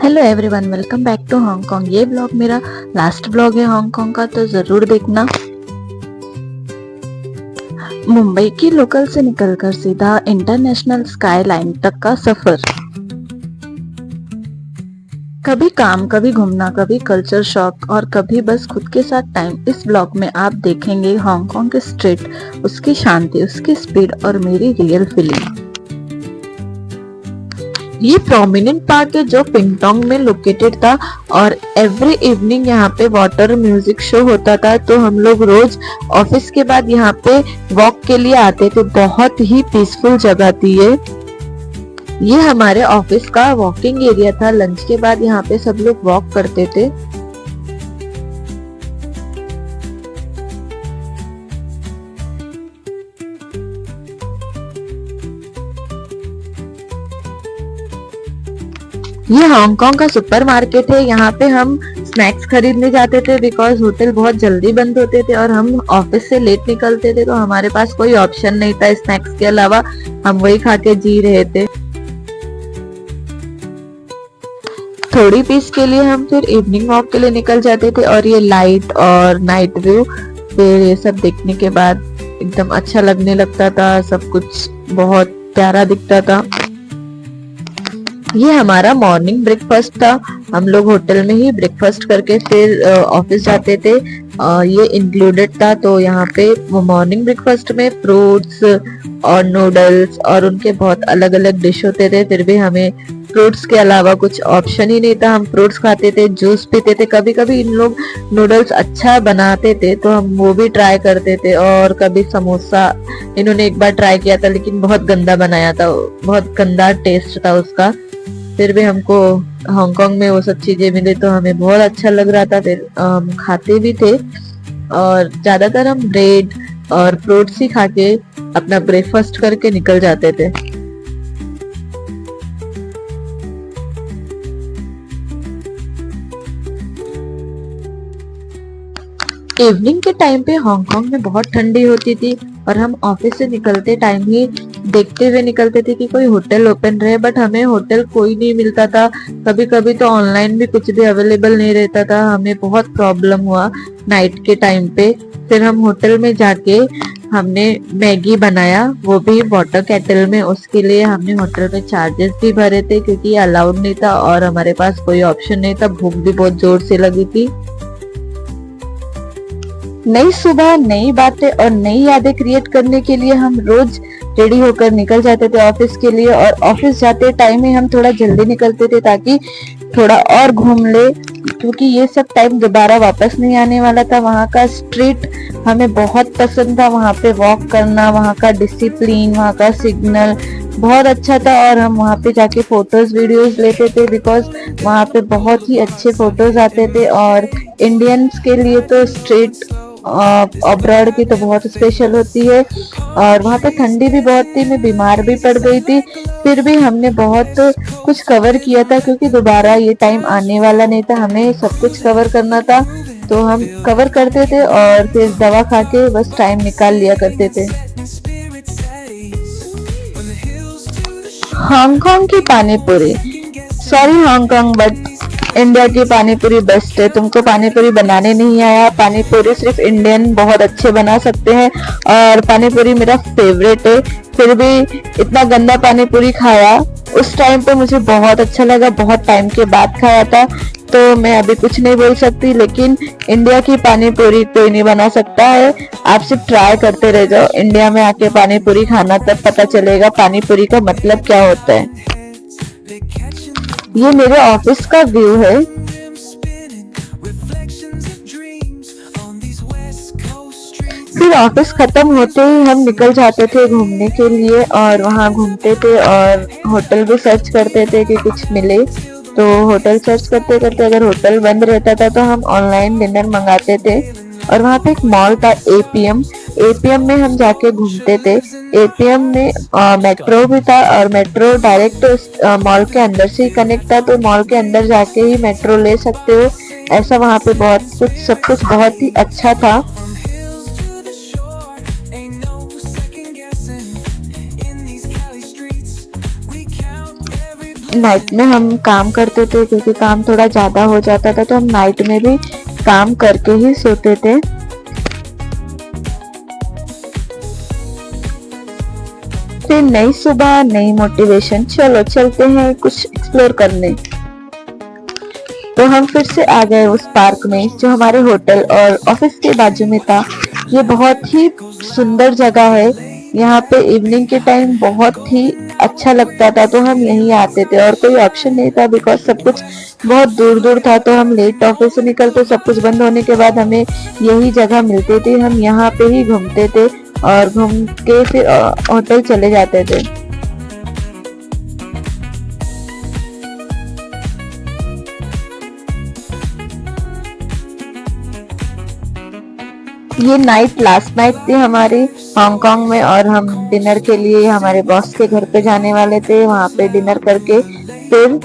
Hello everyone, welcome back to Hong Kong. ये blog मेरा last blog है हांगकांग का, तो जरूर देखना। मुंबई की लोकल से निकलकर सीधा इंटरनेशनल स्काई लाइन तक का सफर। कभी काम, कभी घूमना, कभी कल्चर शॉक और कभी बस खुद के साथ टाइम। इस ब्लॉग में आप देखेंगे हांगकांग के स्ट्रीट, उसकी शांति, उसकी स्पीड और मेरी रियल फीलिंग। ये प्रोमिनेंट पार्क है जो पिंगटोंग में लोकेटेड था और एवरी इवनिंग यहाँ पे वाटर म्यूजिक शो होता था। तो हम लोग रोज ऑफिस के बाद यहाँ पे वॉक के लिए आते थे। बहुत ही पीसफुल जगह थी ये हमारे ऑफिस का वॉकिंग एरिया था। लंच के बाद यहाँ पे सब लोग वॉक करते थे। ये हांगकांग का सुपरमार्केट है। यहाँ पे हम स्नैक्स खरीदने जाते थे बिकॉज होटल बहुत जल्दी बंद होते थे और हम ऑफिस से लेट निकलते थे, तो हमारे पास कोई ऑप्शन नहीं था स्नैक्स के अलावा। हम वही खा के जी रहे थे। थोड़ी पीस के लिए हम फिर इवनिंग वॉक के लिए निकल जाते थे और ये लाइट और नाइट व्यू, फिर ये सब देखने के बाद एकदम अच्छा लगने लगता था। सब कुछ बहुत प्यारा दिखता था। ये हमारा मॉर्निंग ब्रेकफास्ट था। हम लोग होटल में ही ब्रेकफास्ट करके फिर ऑफिस जाते थे। ये इंक्लूडेड था। तो यहाँ पे मॉर्निंग ब्रेकफास्ट में फ्रूट्स और नूडल्स और उनके बहुत अलग अलग डिश होते थे। फिर भी हमें फ्रूट्स के अलावा कुछ ऑप्शन ही नहीं था। हम फ्रूट्स खाते थे, जूस पीते थे। कभी कभी इन लोग नूडल्स अच्छा बनाते थे तो हम वो भी ट्राई करते थे। और कभी समोसा इन्होंने एक बार ट्राई किया था, लेकिन बहुत गंदा बनाया था, बहुत गंदा टेस्ट था उसका। फिर भी हमको हांगकांग में वो सब चीजें मिली तो हमें बहुत अच्छा लग रहा था। फिर हम खाते भी थे और ज्यादातर हम ब्रेड और फ्रूट्स ही खा के अपना ब्रेकफास्ट करके निकल जाते थे। इवनिंग के टाइम पे हांगकांग में बहुत ठंडी होती थी और हम ऑफिस से निकलते टाइम ही देखते हुए निकलते थे कि कोई होटल ओपन रहे, बट हमें होटल कोई नहीं मिलता था। कभी कभी तो ऑनलाइन भी कुछ भी अवेलेबल नहीं रहता था। हमें बहुत प्रॉब्लम हुआ नाइट के टाइम पे। फिर हम होटल में जाके हमने मैगी बनाया, वो भी वाटर केटल में। उसके लिए हमने होटल में चार्जेस भी भरे थे क्योंकि अलाउड नहीं था और हमारे पास कोई ऑप्शन नहीं था। भूख भी बहुत जोर से लगी थी। नई सुबह, नई बातें और नई यादें क्रिएट करने के लिए हम रोज रेडी होकर निकल जाते थे ऑफिस के लिए। और ऑफिस जाते टाइम ही हम थोड़ा जल्दी निकलते थे ताकि थोड़ा और घूम ले, क्योंकि ये सब टाइम दोबारा वापस नहीं आने वाला था। वहाँ का स्ट्रीट हमें बहुत पसंद था। वहाँ पे वॉक करना, वहाँ का डिसिप्लिन, वहाँ का सिग्नल बहुत अच्छा था। और हम वहाँ पे जाके फोटोज वीडियोस लेते थे बिकॉज वहाँ पे बहुत ही अच्छे फोटोज आते थे। और इंडियंस के लिए तो स्ट्रीट अब्रॉड की तो बहुत स्पेशल होती है। और वहाँ पे ठंडी भी बहुत थी, मैं बीमार भी पड़ गई थी। फिर भी हमने बहुत कुछ कवर किया था क्योंकि दोबारा ये टाइम आने वाला नहीं था। हमें सब कुछ कवर करना था तो हम कवर करते थे और फिर दवा खा के बस टाइम निकाल लिया करते थे। हांगकांग की पानी पूरी, सॉरी हांगकांग बट इंडिया की पानी पूरी बेस्ट है। तुमको पानी पूरी बनाने नहीं आया, पानी पूरी सिर्फ इंडियन बहुत अच्छे बना सकते हैं और पानी पूरी मेरा फेवरेट है। फिर भी इतना गंदा पानी पूरी खाया उस टाइम पे, मुझे बहुत अच्छा लगा। बहुत टाइम के बाद खाया था तो मैं अभी कुछ नहीं बोल सकती, लेकिन इंडिया की पानी पूरी कोई नहीं बना सकता है। आप सिर्फ ट्राई करते रह जाओ इंडिया में आके पानी पूरी खाना, तब पता चलेगा पानी पूरी का मतलब क्या होता है। ये मेरे ऑफिस का व्यू है। फिर ऑफिस खत्म होते ही हम निकल जाते थे घूमने के लिए और वहाँ घूमते थे और होटल भी सर्च करते थे कि कुछ मिले। तो होटल सर्च करते करते अगर होटल बंद रहता था तो हम ऑनलाइन डिनर मंगाते थे। और वहाँ पे एक मॉल था एपीएम, एपीएम में हम जाके घूमते थे। एपीएम में मेट्रो भी था और मेट्रो डायरेक्ट मॉल के अंदर से ही कनेक्ट था, तो मॉल के अंदर जाके ही मेट्रो ले सकते हो। ऐसा वहाँ पे बहुत कुछ, सब कुछ बहुत ही अच्छा था। नाइट में हम काम करते थे क्योंकि काम थोड़ा ज्यादा हो जाता था, तो हम नाइट में भी काम करके ही सोते थे। फिर नई सुबह, नई मोटिवेशन, चलो चलते हैं कुछ एक्सप्लोर करने। तो हम फिर से आ गए उस पार्क में जो हमारे होटल और ऑफिस के बाजू में था। ये बहुत ही सुंदर जगह है। यहाँ पे इवनिंग के टाइम बहुत ही अच्छा लगता था, तो हम यहीं आते थे और कोई ऑप्शन नहीं था बिकॉज सब कुछ बहुत दूर दूर था। तो हम लेट ऑफिस से निकलते, सब कुछ बंद होने के बाद हमें यही जगह मिलती थी, हम यहाँ पे ही घूमते थे और घूम के फिर होटल चले जाते थे। ये नाइट लास्ट नाइट थी हमारी हांगकांग में, और हम डिनर के लिए हमारे बॉस के घर पे जाने वाले थे। वहां पे डिनर करके फिर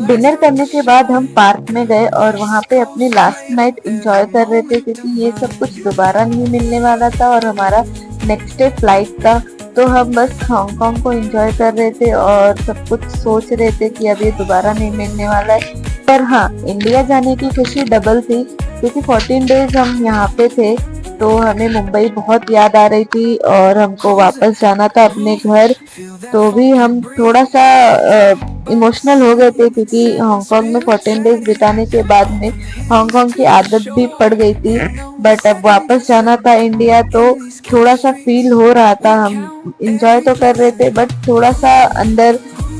डिनर करने के बाद हम पार्क में गए और वहां पे अपनी लास्ट नाइट एंजॉय कर रहे थे, क्योंकि ये सब कुछ दोबारा नहीं मिलने वाला था और हमारा नेक्स्ट डे फ्लाइट था। तो हम बस हांगकांग को एंजॉय कर रहे थे और सब कुछ सोच रहे थे कि अब ये दोबारा नहीं मिलने वाला है। पर हाँ, इंडिया जाने की खुशी डबल थी क्योंकि 14 डेज हम यहाँ पे थे, तो हमें मुंबई बहुत याद आ रही थी और हमको वापस जाना था अपने घर। तो भी हम थोड़ा सा इमोशनल हो गए थे क्योंकि हांगकांग में 14 डेज बिताने के बाद में हांगकांग की आदत भी पड़ गई थी। बट अब वापस जाना था इंडिया, तो थोड़ा सा फील हो रहा था। हम इंजॉय तो कर रहे थे बट थोड़ा सा अंदर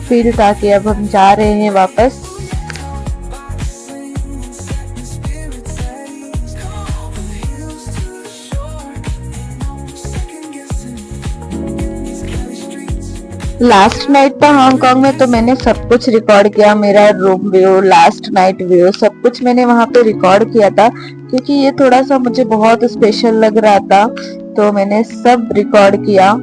फील था कि अब हम जा रहे हैं वापस। लास्ट नाइट था हांगकांग में, तो मैंने सब कुछ रिकॉर्ड किया। मेरा room view, last night view, सब कुछ मैंने वहां पे रिकॉर्ड किया था क्योंकि ये थोड़ा सा मुझे बहुत स्पेशल लग रहा था, तो मैंने सब रिकॉर्ड किया।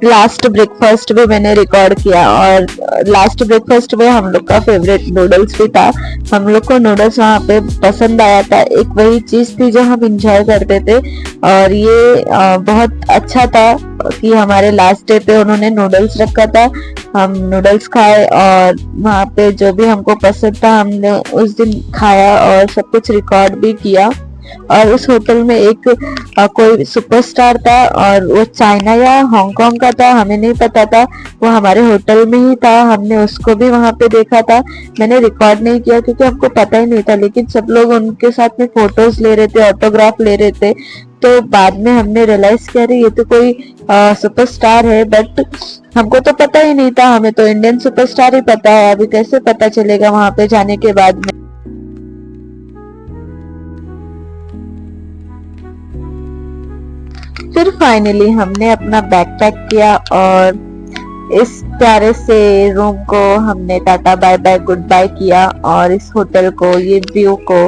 लास्ट ब्रेकफास्ट भी मैंने रिकॉर्ड किया और लास्ट ब्रेकफास्ट में हम लोग का फेवरेट नूडल्स भी था। हम लोग को नूडल्स वहाँ पे पसंद आया था, एक वही चीज थी जो हम इंजॉय करते थे और ये बहुत अच्छा था कि हमारे लास्ट डे पे उन्होंने नूडल्स रखा था। हम नूडल्स खाए और वहाँ पे जो भी हमको पसंद था हमने उस दिन खाया और सब कुछ रिकॉर्ड भी किया। और उस होटल में एक कोई सुपरस्टार था और वो चाइना या हांगकांग का था, हमें नहीं पता था। वो हमारे होटल में ही था, हमने उसको भी वहां पे देखा था। मैंने रिकॉर्ड नहीं किया क्योंकि हमको पता ही नहीं था, लेकिन सब लोग उनके साथ में फोटोज ले रहे थे, ऑटोग्राफ ले रहे थे। तो बाद में हमने रियलाइज किया ये तो कोई सुपरस्टार है, बट हमको तो पता ही नहीं था। हमें तो इंडियन सुपरस्टार ही पता है, अभी कैसे पता चलेगा वहां पे जाने के बाद में। फिर फाइनली हमने अपना बैग पैक किया और इस प्यारे से रूम को हमने tata bye bye goodbye किया और इस होटल को, ये व्यू को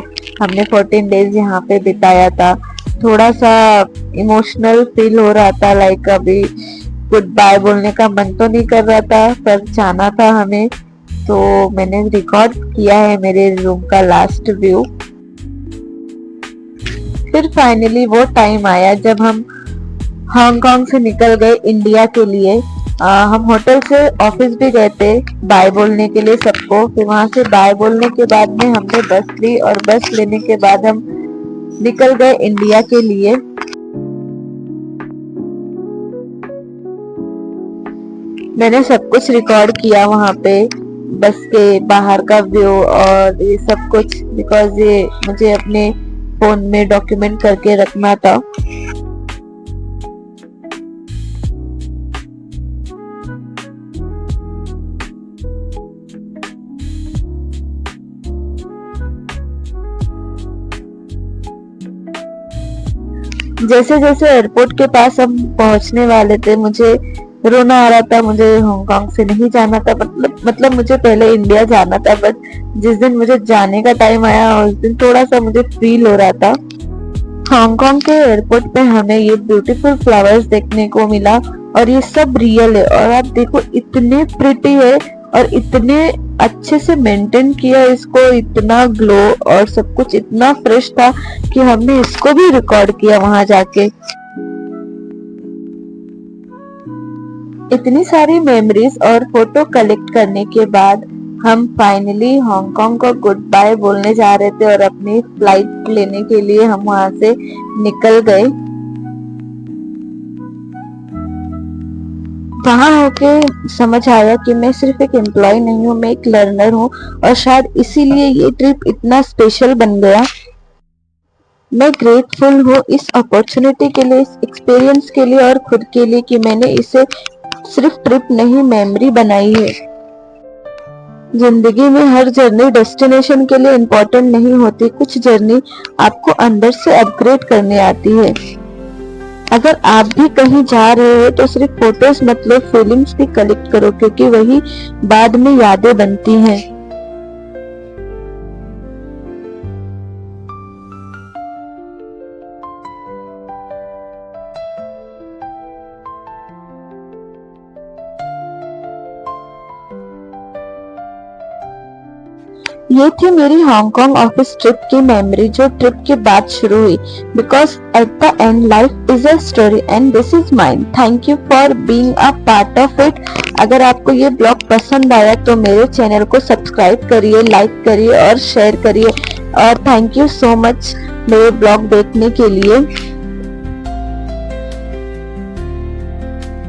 हमने 14 डेज यहाँ पे बिताया था। थोड़ा सा इमोशनल फील हो रहा था, लाइक अभी गुड बाय बोलने का मन तो नहीं कर रहा था पर जाना था हमें, तो मैंने रिकॉर्ड किया है मेरे रूम का लास्ट व्यू। फिर फाइनली वो टाइम आया जब हम हांगकांग से निकल गए इंडिया के लिए। हम होटल से ऑफिस भी गए थे बाय बोलने के लिए सबको। फिर वहां से बाय बोलने के बाद में हमने बस ली और बस लेने के बाद हम निकल गए इंडिया के लिए। मैंने सब कुछ रिकॉर्ड किया वहां पे, बस के बाहर का व्यू और ये सब कुछ, बिकॉज ये मुझे अपने फोन में डॉक्यूमेंट करके रखना था। जैसे जैसे एयरपोर्ट के पास हम पहुंचने वाले थे मुझे रोना आ रहा था। मुझे हांगकांग से नहीं जाना था, मतलब मुझे पहले इंडिया जाना था, बट जिस दिन मुझे जाने का टाइम आया उस दिन थोड़ा सा मुझे फील हो रहा था। हांगकांग के एयरपोर्ट पे हमें ये ब्यूटीफुल फ्लावर्स देखने को मिला और ये सब रियल है और आप देखो इतने प्रिटी है और इतने अच्छे से मेंटेन किया इसको, इतना ग्लो और सब कुछ इतना फ्रेश था कि हमने इसको भी रिकॉर्ड किया वहां जाके। इतनी सारी मेमोरीज और फोटो कलेक्ट करने के बाद हम फाइनली हांगकांग को गुड बाय बोलने जा रहे थे और अपनी फ्लाइट लेने के लिए हम वहां से निकल गए। वहां होके समझ आया कि मैं सिर्फ एक एम्प्लॉय नहीं हूँ, मैं एक लर्नर हूँ और शायद इसीलिए ये ट्रिप इतना स्पेशल बन गया। मैं ग्रेटफुल हूँ इस अपॉर्चुनिटी के लिए, इस एक्सपीरियंस के लिए और खुद के लिए कि मैंने इसे सिर्फ ट्रिप नहीं मेमोरी बनाई है। जिंदगी में हर जर्नी डेस्टिनेशन के लिए इम्पोर्टेंट नहीं होती, कुछ जर्नी आपको अंदर से अपग्रेड करने आती है। अगर आप भी कहीं जा रहे हो तो सिर्फ फोटोज मतलब फीलिंग्स भी कलेक्ट करो, क्योंकि वही बाद में यादें बनती हैं। ये थी मेरी हांगकांग ऑफिस ट्रिप की मेमोरी, जो ट्रिप के बाद शुरू हुई। Because at the end life is a story and this is mine. Thank you for being a part of it. अगर आपको ये ब्लॉग पसंद आया तो मेरे चैनल को सब्सक्राइब करिए, लाइक करिए और शेयर करिए। और थैंक यू सो मच मेरे ब्लॉग देखने के लिए।